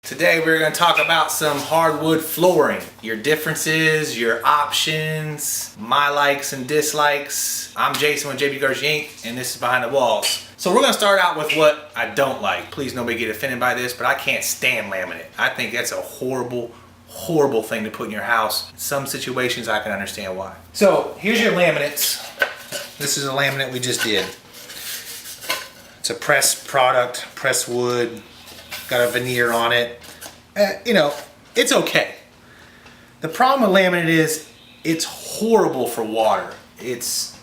Today we're going to talk about some hardwood flooring, your differences, your options, my likes and dislikes. I'm Jason with JB Garcia Inc. and this is Behind the Walls. So we're going to start out with what I don't like. Please nobody get offended by this, but I can't stand laminate. I think that's a horrible thing to put in your house. In some situations I can understand why. So here's your laminates. This is a laminate we just did. It's a pressed product, pressed wood. Got a veneer on it. It's okay. The problem with laminate is it's horrible for water. It's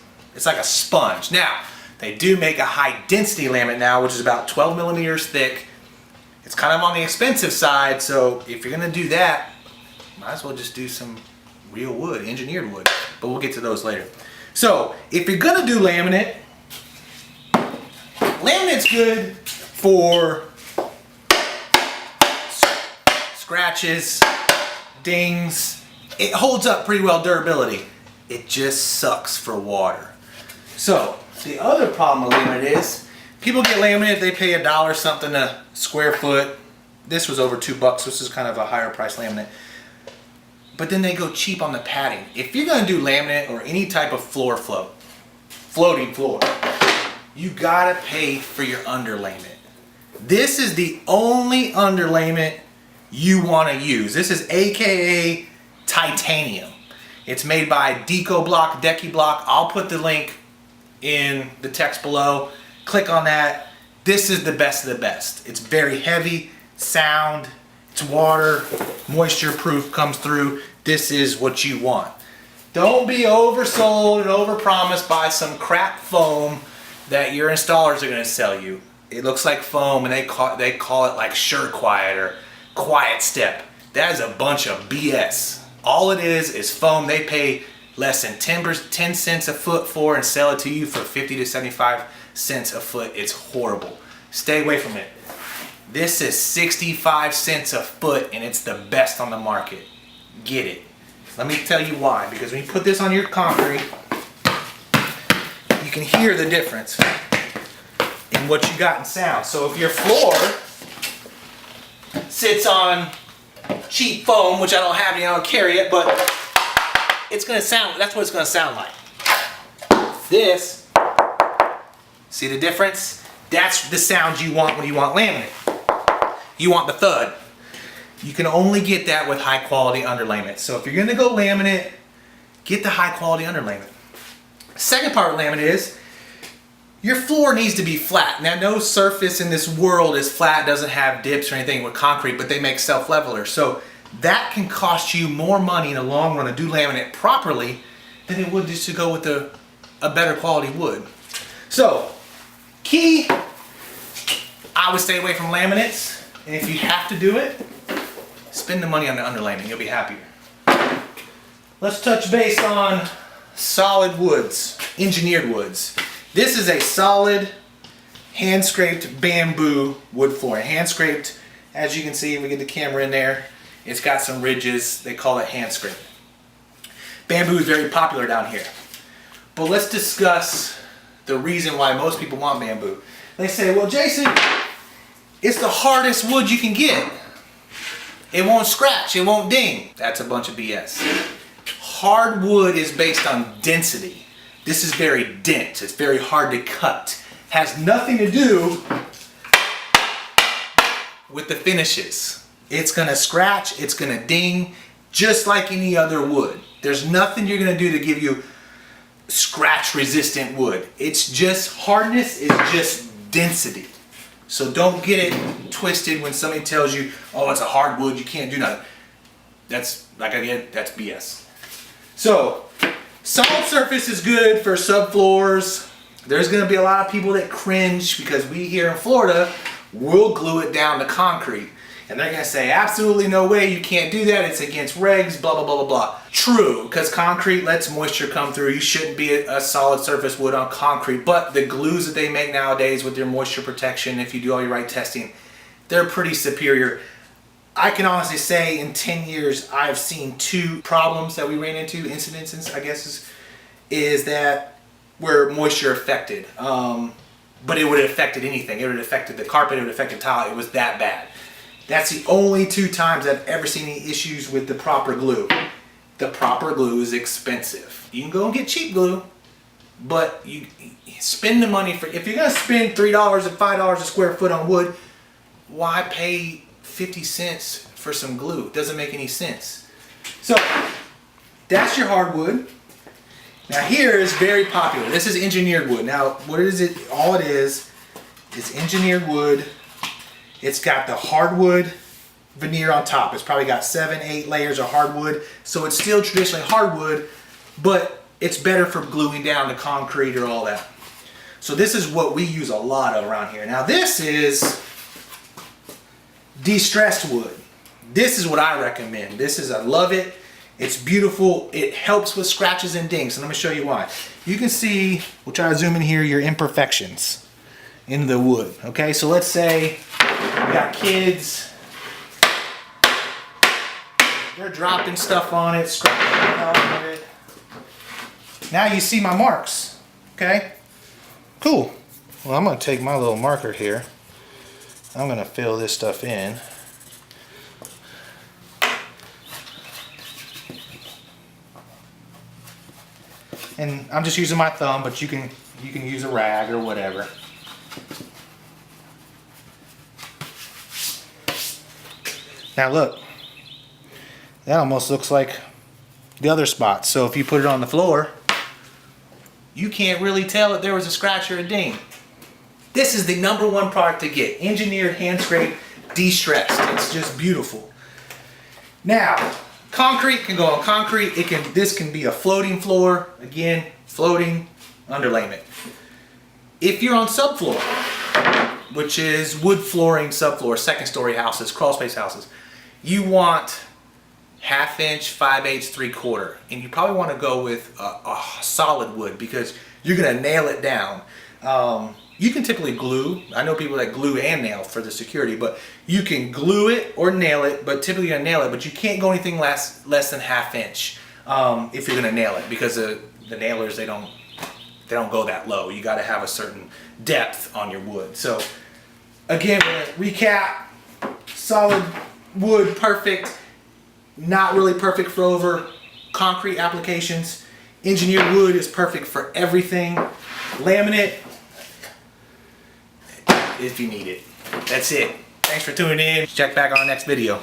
like a sponge. Now, they do make a high density laminate now, which is about 12 millimeters thick. It's kind of on the expensive side, so if you're gonna do that, might as well just do some real wood, engineered wood. But we'll get to those later. So, if you're gonna do laminate, laminate's good for scratches, dings. It holds up pretty well, durability. It just sucks for water. So the other problem with laminate is people get laminate, they pay $1 something a square foot. This was over $2, so this is kind of a higher price laminate. But then they go cheap on the padding. If you're gonna do laminate or any type of floating floor, you gotta pay for your underlayment. This is the only underlayment you want to use. This is AKA titanium. It's made by Decky Block. I'll put the link in the text below. Click on that. This is the best of the best. It's very heavy, sound, it's water, moisture proof comes through. This is what you want. Don't be oversold and overpromised by some crap foam that your installers are going to sell you. It looks like foam and they call it like Sure Quiet or Quiet Step. That is a bunch of BS. All it is foam they pay less than 10 cents a foot for and sell it to you for 50 to 75 cents a foot. It's horrible. Stay away from it. This is 65 cents a foot and it's the best on the market. Get it. Let me tell you why. Because when you put this on your concrete, you can hear the difference in what you got in sound. So if your floor sits on cheap foam, which I don't have any, I don't carry it, but it's gonna sound, that's what it's gonna sound like. This, see the difference? That's the sound you want when you want laminate. You want the thud. You can only get that with high quality underlayment. So if you're gonna go laminate, get the high quality underlayment. Second part of laminate is, your floor needs to be flat. Now, no surface in this world is flat, doesn't have dips or anything with concrete, but they make self-levelers. So that can cost you more money in the long run to do laminate properly than it would just to go with a better quality wood. So, key, I would stay away from laminates. And if you have to do it, spend the money on the underlayment, you'll be happier. Let's touch base on solid woods, engineered woods. This is a solid hand-scraped bamboo wood flooring. Hand-scraped, as you can see, we get the camera in there. It's got some ridges. They call it hand-scraped. Bamboo is very popular down here. But let's discuss the reason why most people want bamboo. They say, well, Jason, it's the hardest wood you can get. It won't scratch, it won't ding. That's a bunch of BS. Hardwood is based on density. This is very dense, it's very hard to cut. Has nothing to do with the finishes. It's gonna scratch, it's gonna ding, just like any other wood. There's nothing you're gonna do to give you scratch resistant wood. It's just, hardness is just density. So don't get it twisted when somebody tells you, oh, it's a hardwood, you can't do nothing. That's, like again, that's BS. So, solid surface is good for subfloors. There's going to be a lot of people that cringe because we here in Florida will glue it down to concrete. And they're going to say, absolutely no way, you can't do that, it's against regs, blah, blah, blah, blah, blah. True, because concrete lets moisture come through. You shouldn't be a solid surface wood on concrete, but the glues that they make nowadays with their moisture protection, if you do all your right testing, they're pretty superior. I can honestly say in 10 years, I've seen 2 problems that we ran into, incidences, I guess, is that were moisture affected. But it would have affected anything. It would have affected the carpet, it would have affected tile. It was that bad. That's the only 2 times I've ever seen any issues with the proper glue. The proper glue is expensive. You can go and get cheap glue, but you spend the money for, if you're gonna spend $3 and $5 a square foot on wood, why pay 50 cents for some glue? It doesn't make any sense. So that's your hardwood. Now here is very popular. This is engineered wood. Now what is it? All it is engineered wood. It's got the hardwood veneer on top. It's probably got 7, 8 layers of hardwood. So it's still traditionally hardwood, but it's better for gluing down the concrete or all that. So this is what we use a lot of around here. Now this is de-stressed wood. This is what I recommend. I love it. It's beautiful. It helps with scratches and dings. And let me show you why. You can see, we'll try to zoom in here, your imperfections in the wood. Okay, so let's say we got kids. They're dropping stuff on it, scratching off of it. Now you see my marks. Okay, cool. Well, I'm going to take my little marker here. I'm going to fill this stuff in. And I'm just using my thumb, but you can use a rag or whatever. Now look, that almost looks like the other spot. So if you put it on the floor, you can't really tell if there was a scratch or a ding. This is the #1 product to get. Engineered, hand scraped, de-stressed. It's just beautiful. Now, concrete can go on concrete. This can be a floating floor. Again, floating underlayment. If you're on subfloor, which is wood flooring subfloor, 2nd story houses, crawl space houses, you want 1/2 inch, 5/8, 3/4, and you probably want to go with a solid wood because you're gonna nail it down. You can typically glue. I know people that glue and nail for the security, but you can glue it or nail it, but typically you're gonna nail it, but you can't go anything less than 1/2 inch if you're gonna nail it, because the nailers, they don't go that low. You gotta have a certain depth on your wood. So again, we're gonna recap. Solid wood, perfect. Not really perfect for over concrete applications. Engineered wood is perfect for everything. Laminate, if you need it. That's it. Thanks for tuning in. Check back on our next video.